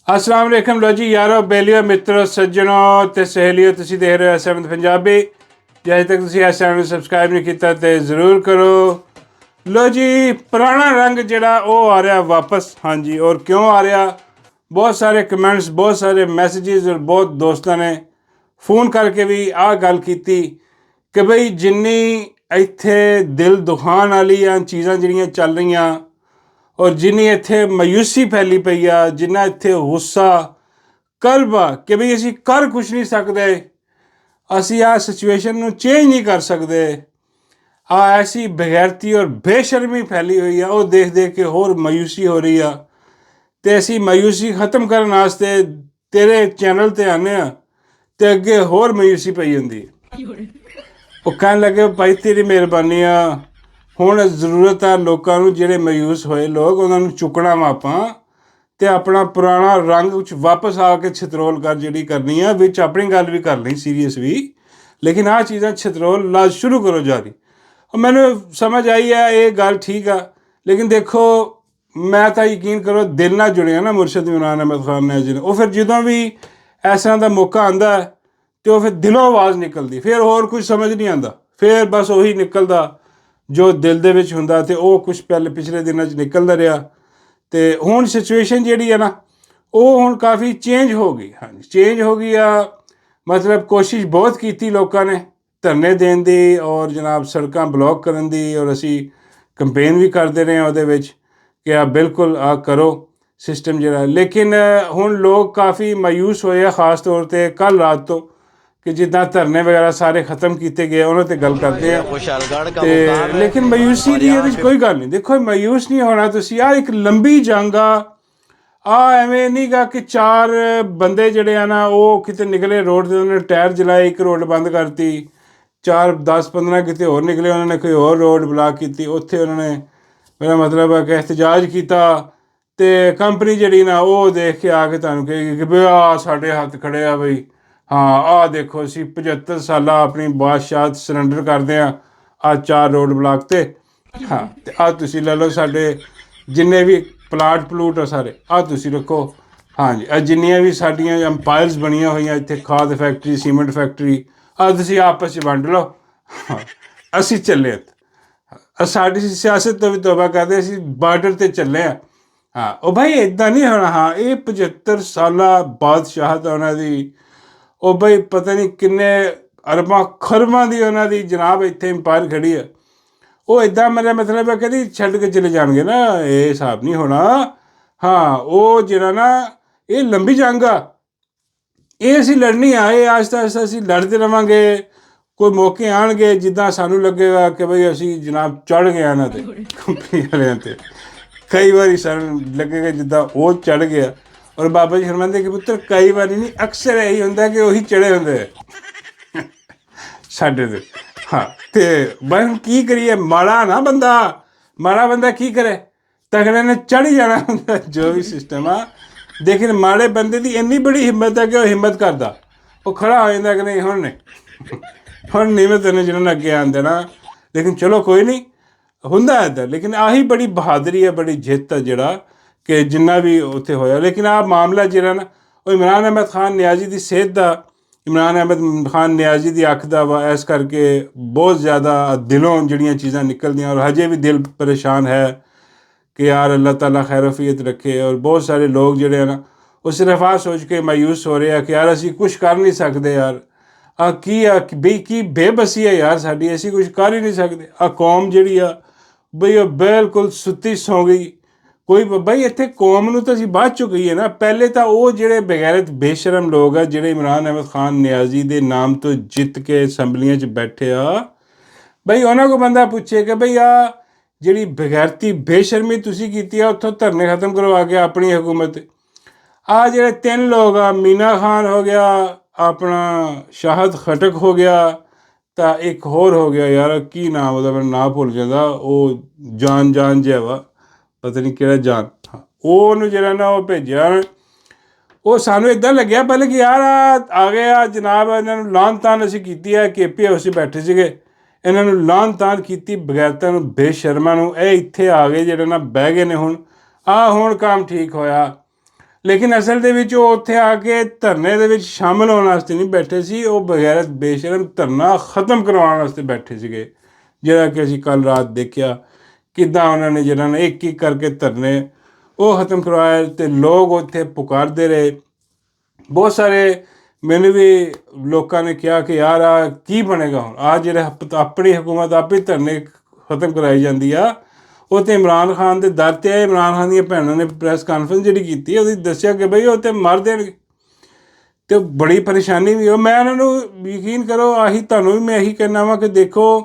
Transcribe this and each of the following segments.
अस्सलाम वालेकुम लो जी यारो बेलियो मित्रों सज्जनों ते सहेलियों तुसी देख रहे हो एस पंजाबी जे अजे तक तुसी इस चैनल सबसक्राइब नहीं किया तो ज़रूर करो। लो जी पुराना रंग जड़ा वो आ रहा वापस। हाँ जी, और क्यों आ रहा? बहुत सारे कमेंट्स, बहुत सारे मैसेजेस और बहुत दोस्तों ने फ़ोन करके भी आ गल की कि बई जिन्नी इत्थे दिल दुखान वाली चीज़ां जड़ियाँ चल रही और जिन्नी इत्थे मायूसी फैली पई आ, जिन्ना इत्थे गुस्सा करब आ कि बई असी कर कुछ नहीं सकते, असी आ सिचुएशन नू चेंज नहीं कर सकते, आ ऐसी बगैरती और बेशर्मी फैली हुई है वो देख देख के होर मायूसी हो रही है। तो असी मायूसी ख़त्म करने वास्ते तेरे चैनल ते आने ते अगे होर मायूसी पई होंदी। वो कहन लगे भाई तेरी मेहरबानी आ, ਹੁਣ ਜ਼ਰੂਰਤ ਆ ਲੋਕਾਂ ਨੂੰ ਜਿਹੜੇ ਮਾਯੂਸ ਹੋਏ ਲੋਕ ਉਹਨਾਂ ਨੂੰ ਚੁੱਕਣਾ ਵਾ ਆਪਾਂ ਤੇ ਆਪਣਾ ਪੁਰਾਣਾ ਰੰਗ ਵਿੱਚ ਵਾਪਸ ਆ ਕੇ ਛਤਰੋਲ ਕਰ ਜਿਹੜੀ ਕਰਨੀ ਆ ਵਿੱਚ ਆਪਣੀ ਗੱਲ ਵੀ ਕਰ ਲਈ ਸੀਰੀਅਸ ਵੀ, ਲੇਕਿਨ ਆਹ ਚੀਜ਼ਾਂ ਛਤਰੋਲ ਲਾ ਸ਼ੁਰੂ ਕਰੋ ਜਾਰੀ। ਮੈਨੂੰ ਸਮਝ ਆਈ ਹੈ ਇਹ ਗੱਲ ਠੀਕ ਆ, ਲੇਕਿਨ ਦੇਖੋ ਮੈਂ ਤਾਂ ਯਕੀਨ ਕਰੋ ਦਿਲ ਨਾਲ ਜੁੜਿਆ ਨਾ ਮੁਰਸ਼ਦ ਇਮਰਾਨ ਅਹਿਮਦ ਖਾਨ ਨੇ ਜੀ, ਉਹ ਫਿਰ ਜਦੋਂ ਵੀ ਇਸ ਤਰ੍ਹਾਂ ਦਾ ਮੌਕਾ ਆਉਂਦਾ ਤੇ ਉਹ ਫਿਰ ਦਿਲੋਂ ਆਵਾਜ਼ ਨਿਕਲਦੀ, ਫਿਰ ਹੋਰ ਕੁਝ ਸਮਝ ਨਹੀਂ ਆਉਂਦਾ, ਫਿਰ ਬਸ ਉਹੀ ਨਿਕਲਦਾ ਜੋ ਦਿਲ ਦੇ ਵਿੱਚ ਹੁੰਦਾ ਤੇ ਉਹ ਕੁਛ ਪਹਿਲੇ ਪਿਛਲੇ ਦਿਨਾਂ 'ਚ ਨਿਕਲਦਾ ਰਿਹਾ। ਤੇ ਹੁਣ ਸਿਚੁਏਸ਼ਨ ਜਿਹੜੀ ਹੈ ਨਾ ਉਹ ਹੁਣ ਕਾਫੀ ਚੇਂਜ ਹੋ ਗਈ। ਹਾਂਜੀ ਚੇਂਜ ਹੋ ਗਈ ਆ, ਮਤਲਬ ਕੋਸ਼ਿਸ਼ ਬਹੁਤ ਕੀਤੀ ਲੋਕਾਂ ਨੇ ਧਰਨੇ ਦੇਣ ਦੀ ਔਰ ਜਨਾਬ ਸੜਕਾਂ ਬਲੌਕ ਕਰਨ ਦੀ, ਔਰ ਅਸੀਂ ਕੰਪੇਨ ਵੀ ਕਰਦੇ ਰਹੇ ਉਹਦੇ ਵਿੱਚ ਕਿ ਆ ਬਿਲਕੁਲ ਆ ਕਰੋ ਸਿਸਟਮ ਜਿਹੜਾ, ਲੇਕਿਨ ਹੁਣ ਲੋਕ ਕਾਫੀ ਮਾਯੂਸ ਹੋਏ ਆ, ਖਾਸ ਤੌਰ 'ਤੇ ਕੱਲ੍ਹ ਰਾਤ ਤੋਂ कि जिदा धरने वगैरह सारे खत्म किए गए उन्होंने गल करते हैं। लेकिन मायूसी की ये कोई गल नहीं, देखो मायूस नहीं होना तुसी, यार एक लंबी जंग आ एवें नहीं गा कि चार बंदे जड़े आ ना वो किते निकले रोड से उन्होंने टायर जलाए, एक रोड बंद करती, 4-10-15 किते होर निकले उन्होंने कोई और रोड ब्लॉक की, उत्थे उन्होंने मेरा मतलब है कि एहतजाज किया तो कंपनी जड़ी ना वो देख के आके तुहानूं कहेगी कि बई आ साडे हत्थ खड़े आ बई, हाँ आ देखो असी 75 साल अपनी बादशाह सरेंडर करते हैं आ 4 रोड ब्लॉक ते, हाँ तो आ तुसी ले लो साडे जिन्ने भी प्लाट प्लूट आ सारे आ तुसी रखो। हाँ जी आ जिन्नियां भी साडियां अंपायर्स बनिया हुई इत्थे खाद फैक्ट्री सीमेंट फैक्ट्री आ तुसी आपस च वंड लो, हाँ असी चले साडी सियासत तो भी तौबा करते असी बार्डर ते चले हैं। हाँ ओ भाई इदां नहीं होना, हाँ ये 75 साल बादशाहत उन्हां दी ਉਹ ਬਈ ਪਤਾ ਨਹੀਂ ਕਿੰਨੇ ਅਰਬਾਂ ਖਰਬਾਂ ਦੀ ਉਹਨਾਂ ਦੀ ਜਨਾਬ ਇੱਥੇ ਇੰਪਾਇਰ ਖੜੀ ਹੈ, ਉਹ ਇੱਦਾਂ ਮੇਰਾ ਮਤਲਬ ਹੈ ਕਹਿੰਦੀ ਛੱਡ ਕੇ ਚਲੇ ਜਾਣਗੇ ਨਾ, ਇਹ ਹਿਸਾਬ ਨਹੀਂ ਹੋਣਾ। ਹਾਂ ਉਹ ਜਿਹੜਾ ਨਾ ਇਹ ਲੰਬੀ ਜੰਗ ਆ, ਇਹ ਅਸੀਂ ਲੜਨੀ ਆ, ਇਹ ਆਸਤਾ ਆਸਤਾ ਅਸੀਂ ਲੜਦੇ ਰਹਾਂਗੇ। ਕੋਈ ਮੌਕੇ ਆਉਣਗੇ ਜਿੱਦਾਂ ਸਾਨੂੰ ਲੱਗੇਗਾ ਕਿ ਬਈ ਅਸੀਂ ਜਨਾਬ ਚੜ੍ਹ ਗਏ ਇਹਨਾਂ 'ਤੇ ਕੰਪਨੀ ਵਾਲਿਆਂ 'ਤੇ, ਕਈ ਵਾਰੀ ਸਾਨੂੰ ਲੱਗੇਗਾ ਜਿੱਦਾਂ ਉਹ ਚੜ੍ਹ ਗਿਆ। और बाबा जी फरमाते कि पुत्र कई बार नहीं अक्सर यही होंगे कि वही चढ़े होंगे साढ़े ते। हाँ तो बस की करिए, माड़ा ना बंदा, माड़ा बंदा की करे, तगड़े ने चढ़ ही जाना होंगे जो भी सिस्टम आ। लेकिन माड़े बंदे की इन्नी बड़ी हिम्मत है कि वह हिम्मत करता, वो खड़ा हो जाता कि नहीं हुण नहीं मैं तेन जिन्होंने अगे आन देना। लेकिन चलो कोई नहीं होंदा इधर, लेकिन आही बड़ी बहादरी है, बड़ी जित है जड़ा कि जिन्ना भी उत्थे होया। लेकिन आ मामला जिहड़ा ना वो इमरान अहमद खान नियाजी की सेहत का, इमरान अहमद खान नियाजी की अख का वा, इस करके बहुत ज़्यादा दिलों जड़ियाँ चीज़ां निकलदियाँ और हजे भी दिल परेशान है कि यार अल्लाह ताला खैरफियत रखे। और बहुत सारे लोग जिहड़े ना वो सिर्फ आ सोच के मायूस हो रहे हैं कि यार असी कुछ कर नहीं सकते, यार आ बई की बेबसी है यार साडी, असी कुछ कर ही नहीं सकते। आ कौम जिहड़ी आ बई वो बिल्कुल सुत्ती सौ गई। कोई बई इत्थे कौम नूं तां असीं बाद चों कहीए ना, पहले तां वो जिहड़े बगैरत बेशरम लोग आ जिहड़े इमरान अहमद खान नियाजी दे नाम तो जित के असैंबलियां च बैठे आ, बई उन्हां को बंदा पुछे कि बई आ जिहड़ी बगैरती बेशरमी तुसीं कीती आ उत्थों धरने खत्म करवा के अपनी हुकूमत। आ जिहड़े 3 लोग आ, मीना खान हो गया, अपना शाहद खटक हो गया, तो एक होर हो गया यार की नाम ओहदा मैनूं नाम भुल जांदा, वो जान जिहा वा पता नहीं किहड़ा जान, हाँ ਉਹਨੂੰ ਜਿਹੜਾ ਨਾ ਉਹ ਭੇਜਿਆ ਉਹ ਸਾਨੂੰ ਇੱਦਾਂ ਲੱਗਿਆ ਪਹਿਲੇ ਕਿ ਯਾਰ ਆ ਗਏ ਆ ਜਨਾਬ, ਇਹਨਾਂ ਨੂੰ ਲਾਹਨ ਤਾਨ ਅਸੀਂ ਕੀਤੀ ਹੈ, KP ਹਾਊਸ 'ਚ ਬੈਠੇ ਸੀਗੇ, ਇਹਨਾਂ ਨੂੰ ਲਾਹਨ ਤਾਨ ਕੀਤੀ ਬਗੈਰਤਾਂ ਨੂੰ ਬੇਸ਼ਰਮਾਂ ਨੂੰ, ਇਹ ਇੱਥੇ ਆ ਗਏ ਜਿਹੜੇ ਨਾ ਬਹਿ ਗਏ ਨੇ ਹੁਣ ਆ ਹੁਣ ਕੰਮ ਠੀਕ ਹੋਇਆ। ਲੇਕਿਨ ਅਸਲ ਦੇ ਵਿੱਚ ਉਹ ਉੱਥੇ ਆ ਕੇ ਧਰਨੇ ਦੇ ਵਿੱਚ ਸ਼ਾਮਲ ਹੋਣ ਵਾਸਤੇ ਨਹੀਂ ਬੈਠੇ ਸੀ, ਉਹ ਬਗੈਰਤ ਬੇਸ਼ਰਮ ਧਰਨਾ ਖ਼ਤਮ ਕਰਵਾਉਣ ਵਾਸਤੇ ਬੈਠੇ ਸੀਗੇ, ਜਿਹੜਾ ਕਿ ਅਸੀਂ ਕੱਲ੍ਹ ਰਾਤ ਦੇਖਿਆ ਕਿੱਦਾਂ ਉਹਨਾਂ ਨੇ ਜਿਹੜਾ ਨਾ ਇੱਕ ਇੱਕ ਕਰਕੇ ਧਰਨੇ ਉਹ ਖ਼ਤਮ ਕਰਵਾਏ ਅਤੇ ਲੋਕ ਉੱਥੇ ਪੁਕਾਰਦੇ ਰਹੇ। ਬਹੁਤ ਸਾਰੇ ਮੈਨੂੰ ਵੀ ਲੋਕਾਂ ਨੇ ਕਿਹਾ ਕਿ ਯਾਰ ਆ ਕੀ ਬਣੇਗਾ ਹੁਣ, ਆ ਜਿਹੜੇ ਆਪਣੀ ਹਕੂਮਤ ਆਪੇ ਧਰਨੇ ਖ਼ਤਮ ਕਰਾਈ ਜਾਂਦੀ ਆ। ਉਹ ਤਾਂ ਇਮਰਾਨ ਖਾਨ ਦੇ ਦਰ 'ਤੇ ਆਏ। ਇਮਰਾਨ ਖਾਨ ਦੀਆਂ ਭੈਣਾਂ ਨੇ ਪ੍ਰੈਸ ਕਾਨਫਰੰਸ ਜਿਹੜੀ ਕੀਤੀ ਉਹਦੀ ਦੱਸਿਆ ਕਿ ਬਈ ਉਹ ਤਾਂ ਮਰ ਦੇਣਗੇ ਅਤੇ ਬੜੀ ਪਰੇਸ਼ਾਨੀ ਵੀ। ਉਹ ਮੈਂ ਉਹਨਾਂ ਨੂੰ ਯਕੀਨ ਕਰੋ ਆਹੀ ਤੁਹਾਨੂੰ ਵੀ ਮੈਂ ਇਹੀ ਕਹਿਣਾ ਵਾ ਕਿ ਦੇਖੋ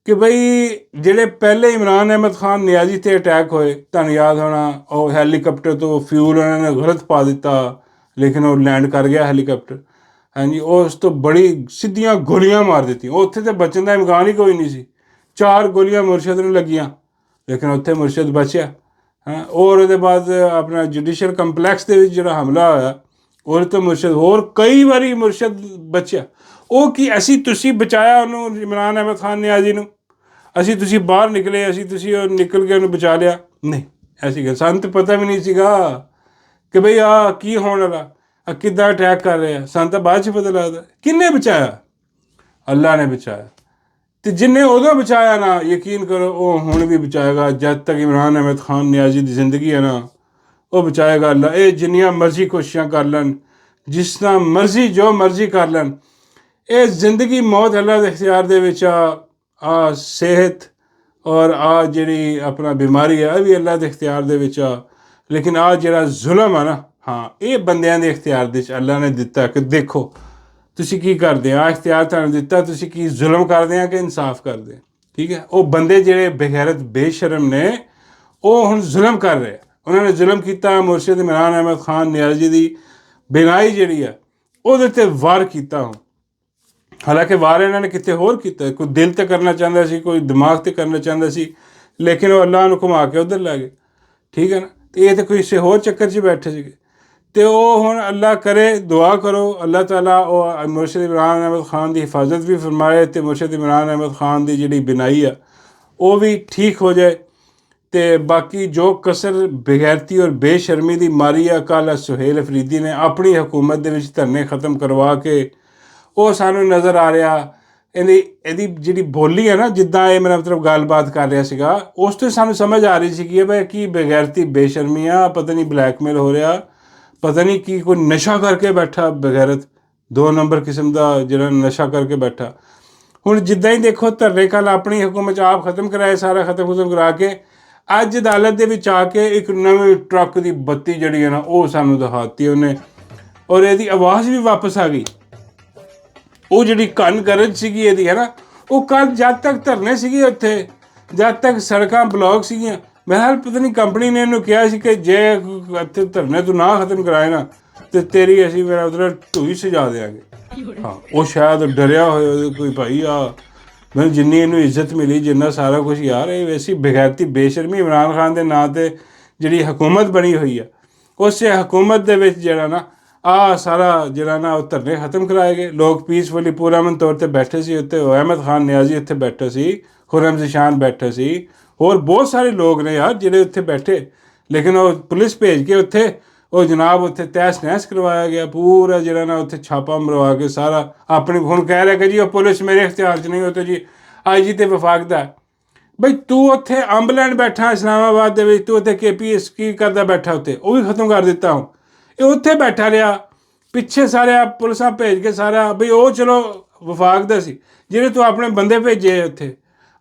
ਕਿ ਬਈ ਜਿਹੜੇ ਪਹਿਲੇ ਇਮਰਾਨ ਅਹਿਮਦ ਖਾਨ ਨਿਆਜ਼ੀ 'ਤੇ ਅਟੈਕ ਹੋਏ, ਤੁਹਾਨੂੰ ਯਾਦ ਹੋਣਾ, ਉਹ ਹੈਲੀਕਾਪਟਰ ਤੋਂ ਫਿਊਲ ਉਹਨਾਂ ਨੇ ਗਲਤ ਪਾ ਦਿੱਤਾ ਲੇਕਿਨ ਉਹ ਲੈਂਡ ਕਰ ਗਿਆ ਹੈਲੀਕਾਪਟਰ, ਹਾਂਜੀ। ਉਸ ਤੋਂ ਬੜੀ ਸਿੱਧੀਆਂ ਗੋਲੀਆਂ ਮਾਰ ਦਿੱਤੀਆਂ, ਉੱਥੇ ਤਾਂ ਬਚਣ ਦਾ ਇਮਕਾਨ ਹੀ ਕੋਈ ਨਹੀਂ ਸੀ। 4 ਗੋਲੀਆਂ ਮੁਰਸ਼ਦ ਨੂੰ ਲੱਗੀਆਂ ਲੇਕਿਨ ਉੱਥੇ ਮੁਰਸ਼ਦ ਬਚਿਆ, ਹਾਂ। ਔਰ ਉਹਦੇ ਬਾਅਦ ਆਪਣਾ ਜੁਡੀਸ਼ਲ ਕੰਪਲੈਕਸ ਦੇ ਵਿੱਚ ਜਿਹੜਾ ਹਮਲਾ ਹੋਇਆ ਉਹਦੇ ਤੋਂ ਮੁਰਸ਼ਦ ਹੋਰ ਕਈ ਵਾਰੀ ਮੁਰਸ਼ਦ ਬਚਿਆ। ਉਹ ਕੀ ਅਸੀਂ ਤੁਸੀਂ ਬਚਾਇਆ ਉਹਨੂੰ, ਇਮਰਾਨ ਅਹਿਮਦ ਖਾਨ ਨਿਆਜ਼ੀ ਨੂੰ, ਤੁਸੀਂ ਬਾਹਰ ਨਿਕਲੇ, ਤੁਸੀਂ ਉਹ ਨਿਕਲ ਕੇ ਉਹਨੂੰ ਬਚਾ ਲਿਆ? ਨਹੀਂ, ਐਸੀ ਗੱਲ ਸਾਨੂੰ ਤਾਂ ਪਤਾ ਵੀ ਨਹੀਂ ਸੀਗਾ ਕਿ ਬਈ ਆਹ ਕੀ ਹੋਣ ਵਾਲਾ, ਕਿੱਦਾਂ ਅਟੈਕ ਕਰ ਰਿਹਾ, ਸਾਨੂੰ ਤਾਂ ਬਾਅਦ 'ਚ ਪਤਾ ਲੱਗਦਾ। ਕਿਹਨੇ ਬਚਾਇਆ? ਅੱਲਾ ਨੇ ਬਚਾਇਆ। ਅਤੇ ਜਿਹਨੇ ਉਦੋਂ ਬਚਾਇਆ ਨਾ, ਯਕੀਨ ਕਰੋ ਉਹ ਹੁਣ ਵੀ ਬਚਾਏਗਾ। ਜਦ ਤੱਕ ਇਮਰਾਨ ਅਹਿਮਦ ਖਾਨ ਨਿਆਜ਼ੀ ਦੀ ਜ਼ਿੰਦਗੀ ਹੈ ਨਾ, ਉਹ ਬਚਾਏਗਾ ਅੱਲਾ। ਇਹ ਜਿੰਨੀਆਂ ਮਰਜ਼ੀ ਕੋਸ਼ਿਸ਼ਾਂ ਕਰ ਲੈਣ, ਜਿਸ ਤਰ੍ਹਾਂ ਮਰਜ਼ੀ ਜੋ ਮਰਜ਼ੀ ਕਰ ਲੈਣ, ਇਹ ਜ਼ਿੰਦਗੀ ਮੌਤ ਅੱਲਾ ਦੇ ਇਖਤਿਆਰ ਦੇ ਵਿੱਚ ਆ ਸਿਹਤ ਔਰ ਆ ਜਿਹੜੀ ਆਪਣਾ ਬਿਮਾਰੀ ਆ ਇਹ ਵੀ ਅੱਲਾ ਦੇ ਇਖਤਿਆਰ ਦੇ ਵਿੱਚ ਆ। ਲੇਕਿਨ ਆ ਜਿਹੜਾ ਜ਼ੁਲਮ ਆ ਨਾ, ਹਾਂ, ਇਹ ਬੰਦਿਆਂ ਦੇ ਇਖਤਿਆਰ ਦੇ 'ਚ ਅੱਲਾ ਨੇ ਦਿੱਤਾ ਕਿ ਦੇਖੋ ਤੁਸੀਂ ਕੀ ਕਰਦੇ ਆ, ਇਖਤਿਆਰ ਤੁਹਾਨੂੰ ਦਿੱਤਾ, ਤੁਸੀਂ ਕੀ ਜ਼ੁਲਮ ਕਰਦੇ ਆ ਕਿ ਇਨਸਾਫ ਕਰਦੇ ਆ, ਠੀਕ ਹੈ। ਉਹ ਬੰਦੇ ਜਿਹੜੇ ਬੇਗੈਰਤ ਬੇਸ਼ਰਮ ਨੇ ਉਹ ਹੁਣ ਜ਼ੁਲਮ ਕਰ ਰਹੇ ਆ। ਉਹਨਾਂ ਨੇ ਜ਼ੁਲਮ ਕੀਤਾ ਮੁਰਸ਼ਿਦ ਇਮਰਾਨ ਅਹਿਮਦ ਖਾਨ ਨਿਆਜ਼ੀ ਦੀ ਬਿਨਾਈ ਜਿਹੜੀ ਆ ਉਹਦੇ 'ਤੇ ਵਾਰ ਕੀਤਾ। ਹੁਣ ਹਾਲਾਂਕਿ ਵਾਰ ਇਹਨਾਂ ਨੇ ਕਿਤੇ ਹੋਰ ਕੀਤਾ, ਕੋਈ ਦਿਲ 'ਤੇ ਕਰਨਾ ਚਾਹੁੰਦਾ ਸੀ, ਕੋਈ ਦਿਮਾਗ 'ਤੇ ਕਰਨਾ ਚਾਹੁੰਦਾ ਸੀ, ਲੇਕਿਨ ਉਹ ਅੱਲਾਹ ਨੂੰ ਘੁਮਾ ਕੇ ਉੱਧਰ ਲੈ ਗਏ, ਠੀਕ ਹੈ ਨਾ। ਅਤੇ ਇਹ ਤਾਂ ਕੋਈ ਕਿਸੇ ਹੋਰ ਚੱਕਰ 'ਚ ਬੈਠੇ ਸੀਗੇ। ਅਤੇ ਉਹ ਹੁਣ ਅੱਲਾ ਕਰੇ, ਦੁਆ ਕਰੋ ਅੱਲਾਹ ਤਾਲਾ ਉਹ ਮੁਰਸ਼ਿਦ ਇਮਰਾਨ ਅਹਿਮਦ ਖਾਨ ਦੀ ਹਿਫਾਜ਼ਤ ਵੀ ਫਰਮਾਏ ਅਤੇ ਮੁਰਸ਼ਿਦ ਇਮਰਾਨ ਅਹਿਮਦ ਖਾਨ ਦੀ ਜਿਹੜੀ ਬਿਨਾਈ ਆ ਉਹ ਵੀ ਠੀਕ ਹੋ ਜਾਏ। ਅਤੇ ਬਾਕੀ ਜੋ ਕਸਰ ਬੇਗੈਰਤੀ ਔਰ ਬੇਸ਼ਰਮੀ ਦੀ ਮਾਰੀ ਆ ਕੱਲ੍ਹ ਸੁਹੇਲ ਅਫਰੀਦੀ ਨੇ ਆਪਣੀ ਹਕੂਮਤ ਦੇ ਵਿੱਚ ਧਰਨੇ ਖ਼ਤਮ ਕਰਵਾ ਕੇ, ਉਹ ਸਾਨੂੰ ਨਜ਼ਰ ਆ ਰਿਹਾ। ਇਹਦੀ ਜਿਹੜੀ ਬੋਲੀ ਹੈ ਨਾ, ਜਿੱਦਾਂ ਇਹ ਮੇਰਾ ਮਤਲਬ ਗੱਲਬਾਤ ਕਰ ਰਿਹਾ ਸੀਗਾ, ਉਸ ਤੋਂ ਸਾਨੂੰ ਸਮਝ ਆ ਰਹੀ ਸੀ ਕਿ ਬਈ ਕੀ ਬੇਗੈਰਤੀ ਬੇਸ਼ਰਮੀ ਆ, ਪਤਾ ਨਹੀਂ ਬਲੈਕਮੇਲ ਹੋ ਰਿਹਾ, ਪਤਾ ਨਹੀਂ ਕੀ ਕੋਈ ਨਸ਼ਾ ਕਰਕੇ ਬੈਠਾ ਬੇਗੈਰਤ 2 ਨੰਬਰ ਕਿਸਮ ਦਾ ਜਿਹੜਾ ਨਸ਼ਾ ਕਰਕੇ ਬੈਠਾ। ਹੁਣ ਜਿੱਦਾਂ ਹੀ ਦੇਖੋ ਧਰਨੇ ਕੱਲ੍ਹ ਆਪਣੀ ਹਕੂਮਤ 'ਚ ਆਪ ਖ਼ਤਮ ਕਰਾਏ, ਸਾਰਾ ਖਤਮ ਕਰਾ ਕੇ ਅੱਜ ਅਦਾਲਤ ਦੇ ਵਿੱਚ ਆ ਕੇ ਇੱਕ ਨਵੇਂ ਟਰੱਕ ਦੀ ਬੱਤੀ ਜਿਹੜੀ ਹੈ ਨਾ ਉਹ ਸਾਨੂੰ ਦਿਖਾਤੀ ਉਹਨੇ, ਔਰ ਇਹਦੀ ਆਵਾਜ਼ ਵੀ ਵਾਪਸ ਆ ਗਈ। ਉਹ ਜਿਹੜੀ ਕੰਨ ਗਰਜ ਸੀਗੀ ਇਹਦੀ ਹੈ ਨਾ, ਉਹ ਕੱਲ੍ਹ ਜਦ ਤੱਕ ਧਰਨੇ ਸੀਗੇ ਉੱਥੇ, ਜਦ ਤੱਕ ਸੜਕਾਂ ਬਲੌਕ ਸੀਗੀਆਂ, ਬਹਰਹਾਲ ਪਤਾ ਨਹੀਂ ਕੰਪਨੀ ਨੇ ਇਹਨੂੰ ਕਿਹਾ ਸੀ ਕਿ ਜੇ ਇੱਥੇ ਧਰਨੇ ਤੂੰ ਨਾ ਖ਼ਤਮ ਕਰਾਏ ਨਾ ਅਤੇ ਤੇਰੀ ਅਸੀਂ ਮੇਰਾ ਮਤਲਬ ਢੂਈ ਸਜਾ ਦਿਆਂਗੇ। ਹਾਂ, ਉਹ ਸ਼ਾਇਦ ਡਰਿਆ ਹੋਇਆ ਉਹਦੇ ਕੋਈ ਭਾਈ ਆ ਮੈਨੂੰ ਜਿੰਨੀ ਇਹਨੂੰ ਇੱਜ਼ਤ ਮਿਲੀ, ਜਿੰਨਾ ਸਾਰਾ ਕੁਛ, ਯਾਰ ਇਹ ਵੈਸੀ ਬੇਗੈਰਤੀ ਬੇਸ਼ਰਮੀ ਇਮਰਾਨ ਖਾਨ ਦੇ ਨਾਂ 'ਤੇ ਜਿਹੜੀ ਹਕੂਮਤ ਬਣੀ ਹੋਈ ਆ, ਉਸੇ ਹਕੂਮਤ ਦੇ ਵਿੱਚ ਜਿਹੜਾ ਨਾ ਆਹ ਸਾਰਾ ਜਿਹੜਾ ਨਾ ਉਹ ਧਰਨੇ ਖ਼ਤਮ ਕਰਾਏ ਗਏ। ਲੋਕ ਪੀਸਫੁਲੀ ਪੁਰਅਮਨ ਤੌਰ 'ਤੇ ਬੈਠੇ ਸੀ ਉੱਥੇ। ਅਹਿਮਦ ਖਾਨ ਨਿਆਜ਼ੀ ਇੱਥੇ ਬੈਠੇ ਸੀ, ਖੁਰਮ ਜ਼ੀਸ਼ਾਨ ਬੈਠੇ ਸੀ, ਹੋਰ ਬਹੁਤ ਸਾਰੇ ਲੋਕ ਨੇ ਯਾਰ ਜਿਹੜੇ ਉੱਥੇ ਬੈਠੇ, ਲੇਕਿਨ ਉਹ ਪੁਲਿਸ ਭੇਜ ਕੇ ਉੱਥੇ ਉਹ ਜਨਾਬ ਉੱਥੇ ਤਹਿਸ ਨਹਿਸ ਕਰਵਾਇਆ ਗਿਆ। ਪੂਰਾ ਜਿਹੜਾ ਨਾ ਉੱਥੇ ਛਾਪਾ ਮਰਵਾ ਕੇ ਸਾਰਾ ਆਪਣੀ ਹੁਣ ਕਹਿ ਰਿਹਾ ਕਿ ਜੀ ਉਹ ਪੁਲਿਸ ਮੇਰੇ ਇਖਤਿਆਰ 'ਚ ਨਹੀਂ, ਉਹ ਤਾਂ ਜੀ IG ਤੇ ਵਫਾਕ ਦਾ। ਬਈ ਤੂੰ ਉੱਥੇ ਅੰਬ ਲੈਣ ਬੈਠਾ ਇਸਲਾਮਾਬਾਦ ਦੇ ਵਿੱਚ, ਤੂੰ ਉੱਥੇ KPS ਕੀ ਕਰਦਾ ਬੈਠਾ ਉੱਥੇ, ਉਹ ਵੀ ਖ਼ਤਮ ਕਰ ਦਿੱਤਾ। ਹੁਣ ਇਹ ਉੱਥੇ ਬੈਠਾ ਰਿਹਾ, ਪਿੱਛੇ ਸਾਰਿਆਂ ਪੁਲਿਸਾਂ ਭੇਜ ਕੇ ਸਾਰਾ ਬਈ ਉਹ ਚਲੋ ਵਫਾਕ ਦਾ ਸੀ, ਜਿਹੜੇ ਤੂੰ ਆਪਣੇ ਬੰਦੇ ਭੇਜੇ ਉੱਥੇ।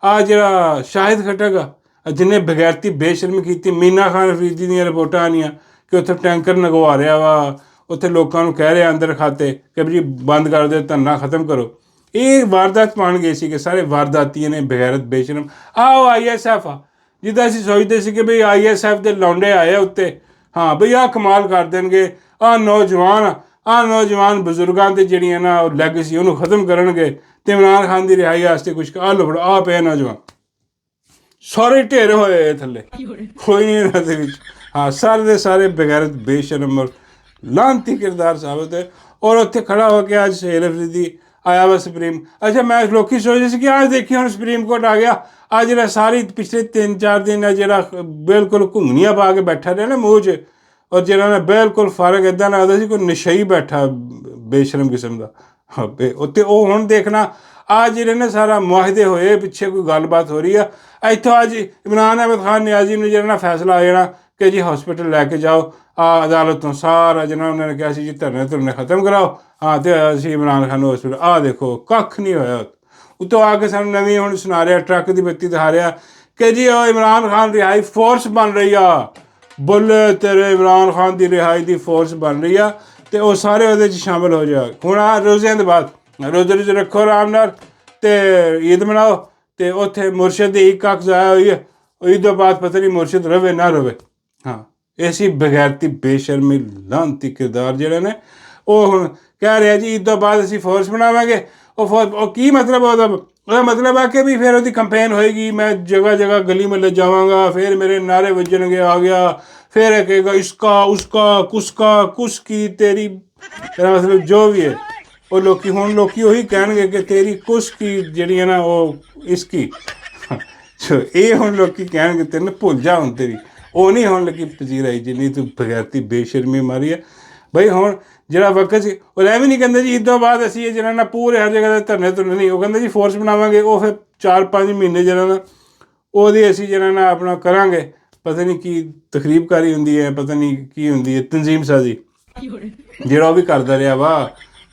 ਆਹ ਜਿਹੜਾ ਸ਼ਾਹਿਦ ਖਟਕ ਆ ਜਿਹਨੇ ਬਗੈਰਤੀ ਬੇਸ਼ਰਮੀ ਕੀਤੀ, ਮੀਨਾ ਖਾਨ ਅਫਰੀਦੀ ਦੀਆਂ ਰਿਪੋਰਟਾਂ ਆਉਣੀਆਂ ਕਿ ਉੱਥੇ ਟੈਂਕਰ ਲਗਵਾ ਰਿਹਾ ਵਾ, ਉੱਥੇ ਲੋਕਾਂ ਨੂੰ ਕਹਿ ਰਿਹਾ ਅੰਦਰ ਖਾਤੇ ਕਿ ਜੀ ਬੰਦ ਕਰ ਦਿਓ, ਧਰਨਾ ਖ਼ਤਮ ਕਰੋ। ਇਹ ਵਾਰਦਾਤ ਬਣ ਗਏ ਸੀ ਕਿ ਸਾਰੇ ਵਾਰਦਾਤੀਆਂ ਨੇ ਬਗੈਰਤ ਬੇਸ਼ਰਮ। ਉਹ ISF ਆ, ਜਿੱਦਾਂ ਅਸੀਂ ਸੋਚਦੇ ਸੀ ਕਿ ਬਈ ISF ਦੇ ਲੌਂਡੇ ਆਏ ਉੱਤੇ, ਹਾਂ ਬਈ ਆਹ ਕਮਾਲ ਕਰ ਦੇਣਗੇ, ਆਹ ਨੌਜਵਾਨ ਬਜ਼ੁਰਗਾਂ 'ਤੇ ਜਿਹੜੀਆਂ ਨਾ ਉਹ ਲੈਗੇਸੀ ਉਹਨੂੰ ਖ਼ਤਮ ਕਰਨਗੇ ਅਤੇ ਇਮਰਾਨ ਖਾਨ ਦੀ ਰਿਹਾਈ ਵਾਸਤੇ ਕੁਛ ਲੋ ਆਹ ਪਏ ਨੌਜਵਾਨ ਸਾਰੇ ਢੇਰ ਹੋਏ ਥੱਲੇ, ਕੋਈ ਨਹੀਂ ਇਹਨਾਂ ਦੇ ਵਿੱਚ। ਹਾਂ, ਸਾਰੇ ਦੇ ਸਾਰੇ ਬਗੈਰਤ ਬੇਸ਼ਰਮ ਔਰ ਲਾਂਤੀ ਕਿਰਦਾਰ ਸਾਬਤ ਹੈ। ਔਰ ਉੱਥੇ ਖੜਾ ਹੋ ਕੇ ਅੱਜ ਸੁਹੇਲ ਅਫਰੀਦੀ ਆਇਆ ਵਾ ਸੁਪਰੀਮ। ਅੱਛਾ, ਮੈਂ ਲੋਕੀ ਸੋਚਦੇ ਸੀ ਕਿ ਅੱਜ ਦੇਖੀ ਹੁਣ ਸੁਪਰੀਮ ਕੋਰਟ ਆ ਗਿਆ, ਅੱਜ ਜਿਹੜਾ ਸਾਰੀ ਪਿਛਲੇ 3-4 ਦਿਨ ਹੈ ਜਿਹੜਾ ਬਿਲਕੁਲ ਘੁੰਗਣੀਆਂ ਪਾ ਕੇ ਬੈਠਾ ਰਿਹਾ ਨਾ ਮੂੰਹ 'ਚ, ਔਰ ਜਿਹਨਾਂ ਨੇ ਬਿਲਕੁਲ ਫਰਕ ਇੱਦਾਂ ਲੱਗਦਾ ਸੀ ਕੋਈ ਨਸ਼ਈ ਬੈਠਾ ਬੇਸ਼ਰਮ ਕਿਸਮ ਦਾ। ਹਾਂ ਉੱਤੇ ਉਹ ਹੁਣ ਦੇਖਣਾ ਆ ਜਿਹੜੇ ਨੇ ਸਾਰਾ ਮੁਆਹਦੇ ਹੋਏ ਪਿੱਛੇ ਕੋਈ ਗੱਲਬਾਤ ਹੋ ਰਹੀ ਆ ਇੱਥੋਂ ਅੱਜ ਇਮਰਾਨ ਅਹਿਮਦ ਖਾਨ ਨਿਆਜ਼ੀ ਨੂੰ ਜਿਹੜਾ ਨਾ ਫੈਸਲਾ ਆ ਜਾਣਾ ਕਿ ਜੀ ਹਸਪੀਟਲ ਲੈ ਕੇ ਜਾਓ ਅਦਾਲਤ ਤੋਂ ਸਾਰਾ ਜਿਹਨਾਂ ਉਹਨਾਂ ਨੇ ਕਿਹਾ ਸੀ ਜੀ ਧਰਨੇ ਖਤਮ ਕਰਾਓ ਹਾਂ ਅਤੇ ਅਸੀਂ ਇਮਰਾਨ ਖਾਨ ਨੂੰ ਹਸਪੀਟਲ ਦੇਖੋ ਕੱਖ ਨਹੀਂ ਹੋਇਆ। ਉੱਤੋਂ ਆ ਕੇ ਸਾਨੂੰ ਨਵੀਂ ਹੁਣ ਸੁਣਾ ਰਿਹਾ ਟਰੱਕ ਦੀ ਬੱਤੀ ਦਿਖਾ ਰਿਹਾ ਕਿ ਜੀ ਉਹ ਇਮਰਾਨ ਖਾਨ ਰਿਹਾਈ ਫੋਰਸ ਬਣ ਰਹੀ ਆ ਬੋਲੇ ਤੇਰੇ ਇਮਰਾਨ ਖਾਨ ਦੀ ਰਿਹਾਈ ਦੀ ਫੋਰਸ ਬਣ ਰਹੀ ਆ ਅਤੇ ਉਹ ਸਾਰੇ ਉਹਦੇ 'ਚ ਸ਼ਾਮਿਲ ਹੋ ਜਾ। ਹੁਣ ਰੋਜ਼ਿਆਂ ਦੇ ਬਾਅਦ ਰੋਜ਼ੇ ਰੱਖੋ ਆਰਾਮ ਨਾਲ ਅਤੇ ਈਦ ਮਨਾਓ ਅਤੇ ਉੱਥੇ ਮੁਰਸ਼ਦ ਦੀ ਇੱਕ ਅੱਖ ਜ਼ਾਇਆ ਹੋਈ ਹੈ ਈਦ ਤੋਂ ਬਾਅਦ ਪਤਾ ਨਹੀਂ ਮੁਰਸ਼ਦ ਰਵੇ ਨਾ ਰਵੇ। ਹਾਂ ਐਸੀ ਬਗੈਰਤੀ ਬੇਸ਼ਰਮੀ ਲਾਹਨਤੀ ਕਿਰਦਾਰ ਜਿਹੜੇ ਨੇ ਉਹ ਹੁਣ ਕਹਿ ਰਿਹਾ ਜੀ ਈਦ ਤੋਂ ਬਾਅਦ ਅਸੀਂ ਫੋਰਸ ਬਣਾਵਾਂਗੇ। ਉਹ ਕੀ ਮਤਲਬ ਉਹਦਾ ਮਤਲਬ ਹੈ ਕਿ ਵੀ ਫਿਰ ਉਹਦੀ ਕੰਪੇਨ ਹੋਏਗੀ ਮੈਂ ਜਗ੍ਹਾ ਜਗ੍ਹਾ ਗਲੀ ਮਹੱਲੇ ਜਾਵਾਂਗਾ ਫਿਰ ਮੇਰੇ ਨਾਅਰੇ ਵੱਜਣਗੇ ਆ ਗਿਆ ਫਿਰ ਇਹ ਕਹੇਗਾ ਇਸਕਾ ਉਸਕਾ ਕੁਸ ਕੀ ਤੇਰੀ ਮਤਲਬ ਜੋ ਵੀ ਹੈ ਉਹ ਲੋਕੀ ਹੁਣ ਉਹੀ ਕਹਿਣਗੇ ਕਿ ਤੇਰੀ ਕੁਸ ਕੀ ਜਿਹੜੀ ਹੈ ਨਾ ਉਹ ਇਸਕੀ ਇਹ ਹੁਣ ਲੋਕੀ ਕਹਿਣਗੇ ਤੈਨੂੰ ਭੁੱਲ ਜਾ ਹੁਣ ਤੇਰੀ ਉਹ ਨਹੀਂ ਹੁਣ ਲੱਗੀ ਪਜ਼ੀਰ ਆਈ ਜਿੰਨੀ ਤੂੰ ਬਗੈਰਤੀ ਬੇਸ਼ਰਮੀ ਮਾਰੀ ਹੈ। ਬਈ ਹੁਣ ਜਿਹੜਾ ਵਕਤ ਸੀ ਉਹ ਐਵੇਂ ਨਹੀਂ ਕਹਿੰਦੇ ਜੀ ਇੱਦੋਂ ਬਾਅਦ ਅਸੀਂ ਇਹ ਜਿਹੜਾ ਨਾ ਪੂਰੇ ਹਰ ਜਗ੍ਹਾ 'ਤੇ ਧਰਨੇ ਨਹੀਂ ਉਹ ਕਹਿੰਦੇ ਜੀ ਫੋਰਸ ਬਣਾਵਾਂਗੇ ਉਹ ਫਿਰ 4-5 ਮਹੀਨੇ ਜਿਹੜਾ ਨਾ ਉਹਦੀ ਅਸੀਂ ਜਿਹੜਾ ਨਾ ਆਪਣਾ ਕਰਾਂਗੇ ਪਤਾ ਨਹੀਂ ਕੀ ਤਕਰੀਬਕਾਰੀ ਹੁੰਦੀ ਹੈ ਪਤਾ ਨਹੀਂ ਕੀ ਹੁੰਦੀ ਹੈ ਤਨਜ਼ੀਮ ਸਾਜ਼ੀ ਜਿਹੜਾ ਉਹ ਵੀ ਕਰਦਾ ਰਿਹਾ ਵਾ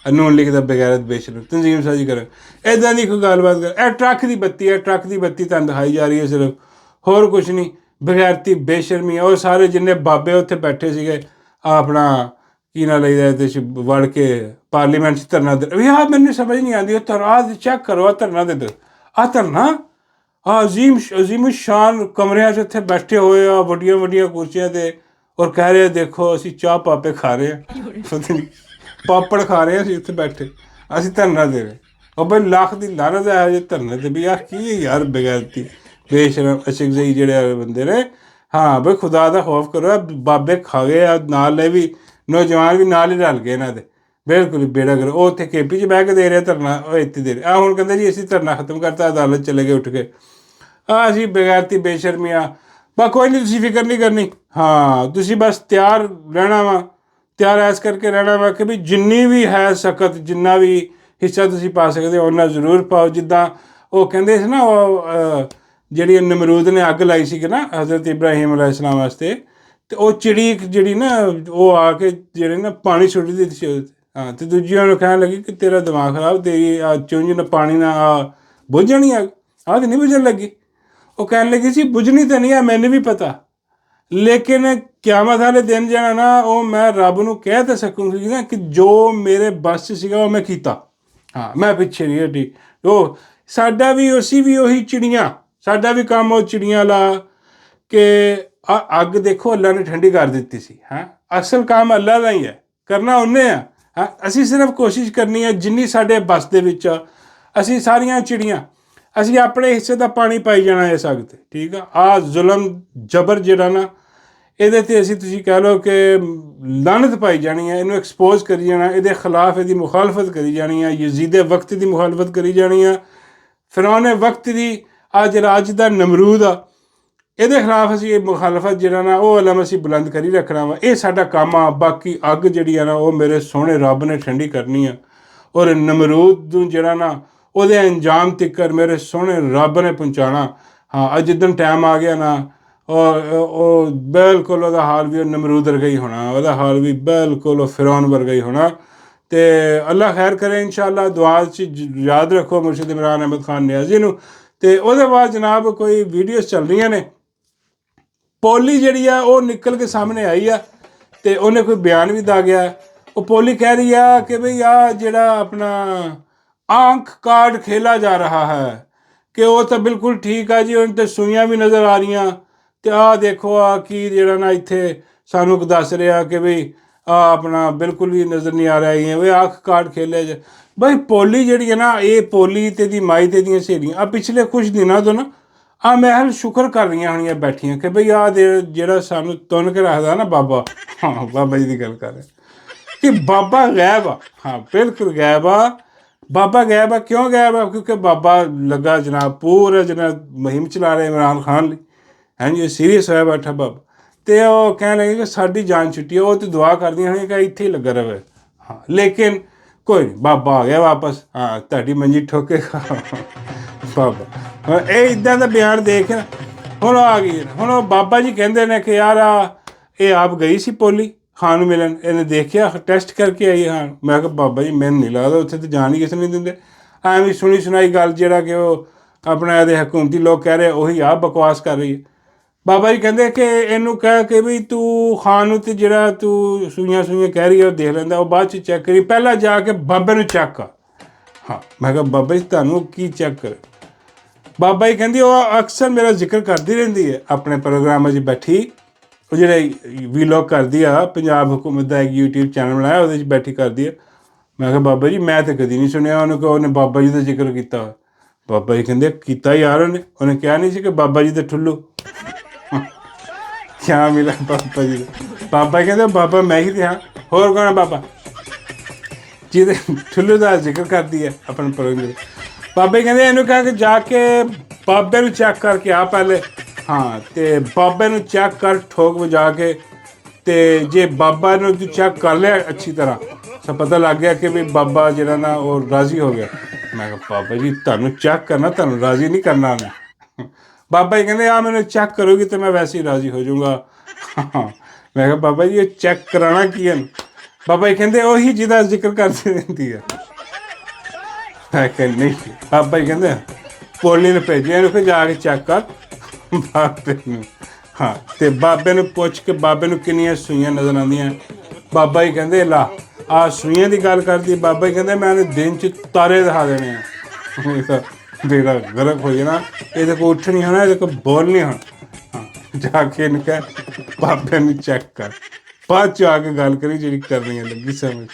ਨੂਨ ਲਿਖਦਾ ਬਗੈਰਤ ਬੇਸ਼ਰਮ ਤਨਜ਼ੀਮ ਸਾਜ਼ੀ ਕਰਨ ਇੱਦਾਂ ਦੀ ਕੋਈ ਗੱਲਬਾਤ ਕਰ। ਇਹ ਟਰੱਕ ਦੀ ਬੱਤੀ ਹੈ ਟਰੱਕ ਦੀ ਬੱਤੀ ਤੁਹਾਨੂੰ ਦਿਖਾਈ ਜਾ ਰਹੀ ਹੈ ਸਿਰਫ ਹੋਰ ਕੁਛ ਨਹੀਂ ਬਗੈਰਤੀ ਬੇਸ਼ਰਮੀ ਉਹ ਸਾਰੇ ਜਿੰਨੇ ਬਾਬੇ ਉੱਥੇ ਬੈਠੇ ਸੀਗੇ ਆਪਣਾ ਕੀ ਨਾ ਲਈਦਾ ਇਹਦੇ 'ਚ ਵੜ ਕੇ ਪਾਰਲੀਮੈਂਟ 'ਚ ਧਰਨਾ ਦੇ ਵੀ ਮੈਨੂੰ ਸਮਝ ਨਹੀਂ ਆਉਂਦੀ ਉਹ ਧਰਨਾ ਚੈੱਕ ਕਰੋ ਧਰਨਾ ਦੇ ਧਰਨਾ ਅਜ਼ੀਮ ਸ਼ਾਨ ਕਮਰਿਆਂ 'ਚ ਉੱਥੇ ਬੈਠੇ ਹੋਏ ਆ ਵੱਡੀਆਂ ਵੱਡੀਆਂ ਕੁਰਸੀਆਂ 'ਤੇ ਔਰ ਕਹਿ ਰਹੇ ਦੇਖੋ ਅਸੀਂ ਚਾਹ ਪਾਪੇ ਖਾ ਰਹੇ ਹਾਂ ਪਤਾ ਨਹੀਂ ਪਾਪੜ ਖਾ ਰਹੇ ਅਸੀਂ ਉੱਥੇ ਬੈਠੇ ਅਸੀਂ ਧਰਨਾ ਦੇ ਰਹੇ ਉਹ ਬਈ ਲੱਖ ਦੀ ਲਾਨਤ ਹੈ ਜੇ ਧਰਨੇ 'ਤੇ ਵੀ ਕੀ ਯਾਰ ਬਗੈਰਤੀ ਬੇਸ਼ਰਮ ਅਸ਼ਕਜ਼ਈ ਜਿਹੜੇ ਬੰਦੇ ਨੇ। ਹਾਂ ਬਈ ਖੁਦਾ ਦਾ ਖੌਫ ਕਰੋ ਬਾਬੇ ਖਾ ਗਏ ਆ ਨਾਲ ਵੀ ਨੌਜਵਾਨ ਵੀ ਨਾਲ ਹੀ ਰਲ ਗਏ ਇਹਨਾਂ ਦੇ ਬਿਲਕੁਲ ਬੇੜਾ ਕਰ ਉਹ ਉੱਥੇ KP 'ਚ ਬਹਿ ਕੇ ਦੇ ਰਿਹਾ ਧਰਨਾ ਉਹ ਇੱਥੇ ਦੇ ਰਿਹਾ ਹੁਣ ਕਹਿੰਦੇ ਜੀ ਅਸੀਂ ਧਰਨਾ ਖਤਮ ਕਰਤਾ ਅਦਾਲਤ ਚਲੇ ਗਏ ਉੱਠ ਕੇ ਅਸੀਂ ਬਗੈਰਤੀ ਬੇਸ਼ਰਮੀਆਂ ਬਸ ਕੋਈ ਨਹੀਂ ਤੁਸੀਂ ਫਿਕਰ ਨਹੀਂ ਕਰਨੀ। ਹਾਂ ਤੁਸੀਂ ਬਸ ਤਿਆਰ ਰਹਿਣਾ ਵਾ ਤਿਆਰ ਐਸ ਕਰਕੇ ਰਹਿਣਾ ਵਾ ਕਿ ਵੀ ਜਿੰਨੀ ਵੀ ਹੈ ਸਖਤ ਜਿੰਨਾ ਵੀ ਹਿੱਸਾ ਤੁਸੀਂ ਪਾ ਸਕਦੇ ਹੋ ਉਹਨਾਂ ਜ਼ਰੂਰ ਪਾਓ। ਜਿੱਦਾਂ ਉਹ ਕਹਿੰਦੇ ਸੀ ਨਾ ਉਹ ਜਿਹੜੀ ਨਮਰੂਦ ਨੇ ਅੱਗ ਲਾਈ ਸੀ ਕਿ ਨਾ ਹਜ਼ਰਤ ਇਬਰਾਹੀਮ ਅਲੈਹਿ ਸਲਾਮ ਵਾਸਤੇ ਅਤੇ ਉਹ ਚਿੜੀ ਜਿਹੜੀ ਨਾ ਉਹ ਆ ਕੇ ਜਿਹੜੇ ਨਾ ਪਾਣੀ ਸੁੱਟਦੀ ਸੀ ਹਾਂ ਅਤੇ ਦੂਜਿਆਂ ਨੂੰ ਕਹਿਣ ਲੱਗੀ ਕਿ ਤੇਰਾ ਦਿਮਾਗ ਖਰਾਬ ਤੇਰੀ ਚੁੰਝ ਨਾ ਪਾਣੀ ਨਾਲ ਬੁੱਝ ਜਾਣੀ ਅੱਗ ਤਾਂ ਨਹੀਂ ਬੁਝਣ ਲੱਗੀ। ਉਹ ਕਹਿਣ ਲੱਗੀ ਸੀ ਬੁਝਣੀ ਤਾਂ ਨਹੀਂ ਆ ਮੈਨੂੰ ਵੀ ਪਤਾ ਲੇਕਿਨ ਕਿਆਮਤ ਵਾਲੇ ਦਿਨ ਜਿਹੜਾ ਨਾ ਉਹ ਮੈਂ ਰੱਬ ਨੂੰ ਕਹਿ ਤਾਂ ਸਕੂੰਗੀ ਨਾ ਕਿ ਜੋ ਮੇਰੇ ਬੱਸ 'ਚ ਸੀਗਾ ਉਹ ਮੈਂ ਕੀਤਾ। ਹਾਂ ਮੈਂ ਪਿੱਛੇ ਨਹੀਂ ਹਟੀ ਉਹ ਸਾਡਾ ਵੀ ਅਸੀਂ ਵੀ ਉਹੀ ਚਿੜੀਆਂ ਸਾਡਾ ਵੀ ਕੰਮ ਉਹ ਚਿੜੀਆਂ ਲਾ ਕਿ ਅੱਗ ਦੇਖੋ ਅੱਲਾ ਨੇ ਠੰਡੀ ਕਰ ਦਿੱਤੀ ਸੀ। ਹਾਂ ਅਸਲ ਕੰਮ ਅੱਲਾ ਦਾ ਹੀ ਹੈ ਕਰਨਾ ਉਹਨੇ ਆ। ਹਾਂ ਅਸੀਂ ਸਿਰਫ ਕੋਸ਼ਿਸ਼ ਕਰਨੀ ਹੈ ਜਿੰਨੀ ਸਾਡੇ ਬੱਸ ਦੇ ਵਿੱਚ ਅਸੀਂ ਸਾਰੀਆਂ ਚਿੜੀਆਂ ਅਸੀਂ ਆਪਣੇ ਹਿੱਸੇ ਦਾ ਪਾਣੀ ਪਾਈ ਜਾਣਾ ਇਸ ਅੱਗ 'ਤੇ ਠੀਕ ਆ ਜ਼ੁਲਮ ਜਬਰ ਜਿਹੜਾ ਨਾ ਇਹਦੇ 'ਤੇ ਅਸੀਂ ਤੁਸੀਂ ਕਹਿ ਲਓ ਕਿ ਲਾਨਤ ਪਾਈ ਜਾਣੀ ਹੈ ਇਹਨੂੰ ਐਕਸਪੋਜ਼ ਕਰੀ ਜਾਣਾ ਇਹਦੇ ਖਿਲਾਫ ਇਹਦੀ ਮੁਖਾਲਫਤ ਕਰੀ ਜਾਣੀ ਹੈ ਯਜ਼ੀਦ ਵਕਤ ਦੀ ਮੁਖਾਲਫਤ ਕਰੀ ਜਾਣੀ ਆ ਫਿਰੌਨ ਵਕਤ ਦੀ ਜਿਹੜਾ ਅੱਜ ਦਾ ਨਮਰੂਦ ਆ ਇਹਦੇ ਖਿਲਾਫ ਅਸੀਂ ਇਹ ਮੁਖਾਲਫਤ ਜਿਹੜਾ ਨਾ ਉਹ ਇਲਮ ਅਸੀਂ ਬੁਲੰਦ ਕਰੀ ਰੱਖਣਾ ਵਾ ਇਹ ਸਾਡਾ ਕੰਮ ਆ। ਬਾਕੀ ਅੱਗ ਜਿਹੜੀ ਆ ਨਾ ਉਹ ਮੇਰੇ ਸੋਹਣੇ ਰੱਬ ਨੇ ਠੰਡੀ ਕਰਨੀ ਆ ਔਰ ਨਮਰੂਦ ਨੂੰ ਜਿਹੜਾ ਨਾ ਉਹਦੇ ਅੰਜਾਮ ਤੱਕਰ ਮੇਰੇ ਸੋਹਣੇ ਰੱਬ ਨੇ ਪਹੁੰਚਾਉਣਾ। ਹਾਂ ਅੱਜ ਜਿੱਦਣ ਟਾਈਮ ਆ ਗਿਆ ਨਾ ਉਹ ਬਿਲਕੁਲ ਉਹਦਾ ਹਾਲ ਵੀ ਉਹ ਨਮਰੂਦ ਵਰਗਾ ਹੀ ਹੋਣਾ ਉਹਦਾ ਹਾਲ ਵੀ ਬਿਲਕੁਲ ਉਹ ਫਿਰੌਨ ਵਰਗਾ ਹੀ ਹੋਣਾ। ਅਤੇ ਅੱਲਾ ਖੈਰ ਕਰੇ ਇਨਸ਼ਾ ਅੱਲਾ ਦੁਆ 'ਚ ਯਾਦ ਰੱਖੋ ਮੁਰਸ਼ਿਦ ਇਮਰਾਨ ਅਹਿਮਦ ਖਾਨ ਨਿਆਜ਼ੀ ਨੂੰ। ਅਤੇ ਉਹਦੇ ਬਾਅਦ ਜਨਾਬ ਕੋਈ ਵੀਡੀਓਜ਼ ਚੱਲ ਰਹੀਆਂ ਨੇ ਪੋਲੀ ਜਿਹੜੀ ਆ ਉਹ ਨਿਕਲ ਕੇ ਸਾਹਮਣੇ ਆਈ ਆ ਅਤੇ ਉਹਨੇ ਕੋਈ ਬਿਆਨ ਵੀ ਦਾ ਗਿਆ ਉਹ ਪੋਲੀ ਕਹਿ ਰਹੀ ਆ ਕਿ ਬਈ ਜਿਹੜਾ ਆਪਣਾ ਆਂਖ ਕਾਰਡ ਖੇਲਾ ਜਾ ਰਹਾ ਹੈ ਕਿ ਉਹ ਤਾਂ ਬਿਲਕੁਲ ਠੀਕ ਆ ਜੀ ਉਹਨਾਂ 'ਤੇ ਸੂਈਆਂ ਵੀ ਨਜ਼ਰ ਆ ਰਹੀਆਂ ਅਤੇ ਦੇਖੋ ਕੀ ਜਿਹੜਾ ਨਾ ਇੱਥੇ ਸਾਨੂੰ ਦੱਸ ਰਿਹਾ ਕਿ ਬਈ ਆਪਣਾ ਬਿਲਕੁਲ ਵੀ ਨਜ਼ਰ ਨਹੀਂ ਆ ਰਿਹਾ ਵੀ ਅੱਖ ਕਾਰਡ ਖੇਲਿਆ ਜਾ ਬਈ ਪੋਲੀ ਜਿਹੜੀ ਹੈ ਨਾ ਇਹ ਪੋਲੀ ਅਤੇ ਦੀ ਮਾਈ ਅਤੇ ਦੀਆਂ ਸਹੇਲੀਆਂ ਪਿਛਲੇ ਕੁਛ ਦਿਨਾਂ ਤੋਂ ਨਾ ਮਹਿਲ ਸ਼ੁਕਰ ਕਰ ਰਹੀਆਂ ਹੋਣੀਆਂ ਬੈਠੀਆਂ ਕਿ ਬਈ ਜਿਹੜਾ ਸਾਨੂੰ ਤੁੰਨ ਕੇ ਰੱਖਦਾ ਨਾ ਬਾਬਾ ਹਾਂ ਬਾਬਾ ਜੀ ਦੀ ਗੱਲ ਕਰ ਰਿਹਾ ਕਿ ਬਾਬਾ ਗਾਇਬ ਆ। ਹਾਂ ਬਿਲਕੁਲ ਗਾਇਬ ਆ ਬਾਬਾ ਗਾਇਬ ਆ ਕਿਉਂ ਗਾਇਬ ਆ ਕਿਉਂਕਿ ਬਾਬਾ ਲੱਗਾ ਜਨਾਬ ਪੂਰਾ ਜਨਾਬ ਮੁਹਿੰਮ ਚਲਾ ਰਿਹਾ ਇਮਰਾਨ ਖਾਨ ਲਈ ਹਾਂਜੀ ਸੀਰੀਅਸ ਹੋਇਆ ਬੈਠਾ ਬਾਬਾ ਤੇ ਉਹ ਕਹਿਣ ਲੱਗੇ ਕਿ ਸਾਡੀ ਜਾਨ ਛੁੱਟੀ ਉਹ ਤੇ ਦੁਆ ਕਰਦੀਆਂ ਹੋਈਆਂ ਕਿ ਇੱਥੇ ਹੀ ਲੱਗਾ ਰਵੇ। ਹਾਂ ਲੇਕਿਨ ਕੋਈ ਨਹੀਂ, ਬਾਬਾ ਆ ਗਿਆ ਵਾਪਸ। ਹਾਂ ਤੁਹਾਡੀ ਮੰਜੀ ਠੋਕੇਗਾ ਬਾਬਾ। ਹੁਣ ਇਹ ਇੱਦਾਂ ਦਾ ਬਿਆਨ ਦੇ ਕੇ ਹੁਣ ਉਹ ਆ ਗਈ। ਹੁਣ ਉਹ ਬਾਬਾ ਜੀ ਕਹਿੰਦੇ ਨੇ ਕਿ ਯਾਰ ਇਹ ਆਪ ਗਈ ਸੀ ਪੋਲੀ ਖਾਣ ਨੂੰ ਮਿਲਣ, ਇਹਨੇ ਦੇਖਿਆ ਟੈਸਟ ਕਰਕੇ ਆਈ ਹਾਂ। ਮੈਂ ਕਿਹਾ ਬਾਬਾ ਜੀ ਮੈਨੂੰ ਨਹੀਂ ਲੱਗਦਾ, ਉੱਥੇ ਤਾਂ ਜਾਣ ਹੀ ਕਿਸੇ ਨਹੀਂ ਦਿੰਦੇ। ਐਵੇਂ ਸੁਣੀ ਸੁਣਾਈ ਗੱਲ ਜਿਹੜਾ ਕਿ ਉਹ ਆਪਣਾ ਇਹਦੇ ਹਕੂਮਤੀ ਲੋਕ ਕਹਿ ਰਹੇ ਉਹੀ ਆ ਬਕਵਾਸ ਕਰ ਰਹੀ ਹੈ। ਬਾਬਾ ਜੀ ਕਹਿੰਦੇ ਕਿ ਇਹਨੂੰ ਕਹਿ ਕੇ ਵੀ ਤੂੰ ਖਾਣ ਨੂੰ ਤੇ ਜਿਹੜਾ ਤੂੰ ਸੂਈਆਂ ਕਹਿ ਰਹੀ ਹੈ ਉਹ ਦੇਖ ਲੈਂਦਾ, ਉਹ ਬਾਅਦ 'ਚ ਚੈੱਕ ਕਰੀ, ਪਹਿਲਾਂ ਜਾ ਕੇ ਬਾਬੇ ਨੂੰ ਚੈੱਕ ਕਰ। ਹਾਂ ਮੈਂ ਕਿਹਾ ਬਾਬਾ ਜੀ ਤੁਹਾਨੂੰ ਕੀ ਚੈੱਕ ਕਰ? ਬਾਬਾ ਜੀ ਕਹਿੰਦੀ ਉਹ ਅਕਸਰ ਮੇਰਾ ਜ਼ਿਕਰ ਕਰਦੀ ਰਹਿੰਦੀ ਹੈ ਆਪਣੇ ਪ੍ਰੋਗਰਾਮਾਂ 'ਚ ਬੈਠੀ, ਉਹ ਜਿਹੜੇ ਵੀਲੋਗ ਕਰਦੀ ਆ, ਪੰਜਾਬ ਹਕੂਮਤ ਦਾ ਇੱਕ YouTube ਚੈਨਲ ਬਣਾਇਆ ਉਹਦੇ 'ਚ ਬੈਠੀ ਕਰਦੀ ਆ। ਮੈਂ ਕਿਹਾ ਬਾਬਾ ਜੀ ਮੈਂ ਤਾਂ ਕਦੀ ਨਹੀਂ ਸੁਣਿਆ ਉਹਨੂੰ ਕਿ ਉਹਨੇ ਬਾਬਾ ਜੀ ਦਾ ਜ਼ਿਕਰ ਕੀਤਾ ਹੋਇਆ। ਬਾਬਾ ਜੀ ਕਹਿੰਦੇ ਕੀਤਾ ਯਾਰ ਉਹਨੇ ਕਿਹਾ ਨਹੀਂ ਸੀ ਕਿ ਬਾਬਾ ਜੀ ਦੇ ਠੁੱਲੂ ਕਿਆ ਮਿਲਾ ਬਾਬਾ ਜੀ ਦਾ। ਬਾਬਾ ਕਹਿੰਦੇ ਬਾਬਾ ਮੈਂ ਹੀ ਤੇ ਹਾਂ, ਹੋਰ ਕੌਣ ਬਾਬਾ ਜਿਹਦੇ ਠੁੱਲੂ ਦਾ ਜ਼ਿਕਰ ਕਰਦੀ ਹੈ ਆਪਣੇ ਪ੍ਰੋਗਰਾਮ। ਬਾਬੇ ਕਹਿੰਦੇ ਇਹਨੂੰ ਕਹਿ ਕੇ ਜਾ ਕੇ ਬਾਬੇ ਨੂੰ ਚੈੱਕ ਕਰਕੇ ਆ ਪਹਿਲੇ। ਹਾਂ ਅਤੇ ਬਾਬੇ ਨੂੰ ਚੈੱਕ ਕਰ ਠੋਕ ਵਜਾ ਕੇ, ਅਤੇ ਜੇ ਬਾਬਾ ਨੂੰ ਤੂੰ ਚੈੱਕ ਕਰ ਲਿਆ ਅੱਛੀ ਤਰ੍ਹਾਂ ਤਾਂ ਪਤਾ ਲੱਗ ਗਿਆ ਕਿ ਵੀ ਬਾਬਾ ਜਿਹੜਾ ਨਾ ਉਹ ਰਾਜ਼ੀ ਹੋ ਗਿਆ। ਮੈਂ ਕਿਹਾ ਬਾਬਾ ਜੀ ਤੁਹਾਨੂੰ ਚੈੱਕ ਕਰਨਾ, ਤੁਹਾਨੂੰ ਰਾਜ਼ੀ ਨਹੀਂ ਕਰਨਾ ਮੈਂ। ਬਾਬਾ ਜੀ ਕਹਿੰਦੇ ਮੈਨੂੰ ਚੈੱਕ ਕਰੋਗੀ ਤਾਂ ਮੈਂ ਵੈਸੇ ਹੀ ਰਾਜ਼ੀ ਹੋ ਜਾਊਂਗਾ। ਮੈਂ ਕਿਹਾ ਬਾਬਾ ਜੀ ਇਹ ਚੈੱਕ ਕਰਾਉਣਾ ਕੀ ਹੈ? ਬਾਬਾ ਜੀ ਕਹਿੰਦੇ ਉਹੀ ਜਿਹਦਾ ਜ਼ਿਕਰ ਕਰਦੀ ਰਹਿੰਦੀ ਹੈ। ਮੈਂ ਕਿਹਾ ਨਹੀਂ। ਬਾਬਾ ਜੀ ਕਹਿੰਦੇ ਪੋਲੀ ਨੂੰ ਭੇਜਿਆ ਇਹਨੂੰ ਫਿਰ ਜਾ ਕੇ ਚੈੱਕ ਕਰ ਬਾਬੇ ਨੂੰ। ਹਾਂ ਅਤੇ ਬਾਬੇ ਨੂੰ ਪੁੱਛ ਕੇ ਬਾਬੇ ਨੂੰ ਕਿੰਨੀਆਂ ਸੂਈਆਂ ਨਜ਼ਰ ਆਉਂਦੀਆਂ। ਬਾਬਾ ਜੀ ਕਹਿੰਦੇ ਲਾ ਆਹ ਸੂਈਆਂ ਦੀ ਗੱਲ ਕਰਦੀ। ਬਾਬਾ ਜੀ ਕਹਿੰਦੇ ਮੈਂ ਇਹਨੂੰ ਦਿਨ 'ਚ ਤਾਰੇ ਦਿਖਾ ਦੇਣੇ ਆ। ਬੇੜਾ ਗਰਕ ਹੋ ਜਾਣਾ, ਇਹਦੇ ਕੋਲ ਉੱਠ ਨਹੀਂ ਹੋਣਾ, ਇਹਦੇ ਕੋਲ ਬੋਲ ਨਹੀਂ ਹੋਣਾ। ਹਾਂ ਜਾ ਕੇ ਇਹਨੂੰ ਕਹਿ ਬਾਬੇ ਨੂੰ ਚੈੱਕ ਕਰ, ਬਾਅਦ 'ਚ ਆ ਕੇ ਗੱਲ ਕਰੀ ਜਿਹੜੀ ਕਰਨੀ ਹੈ ਲੱਗੀ ਸਮਝ।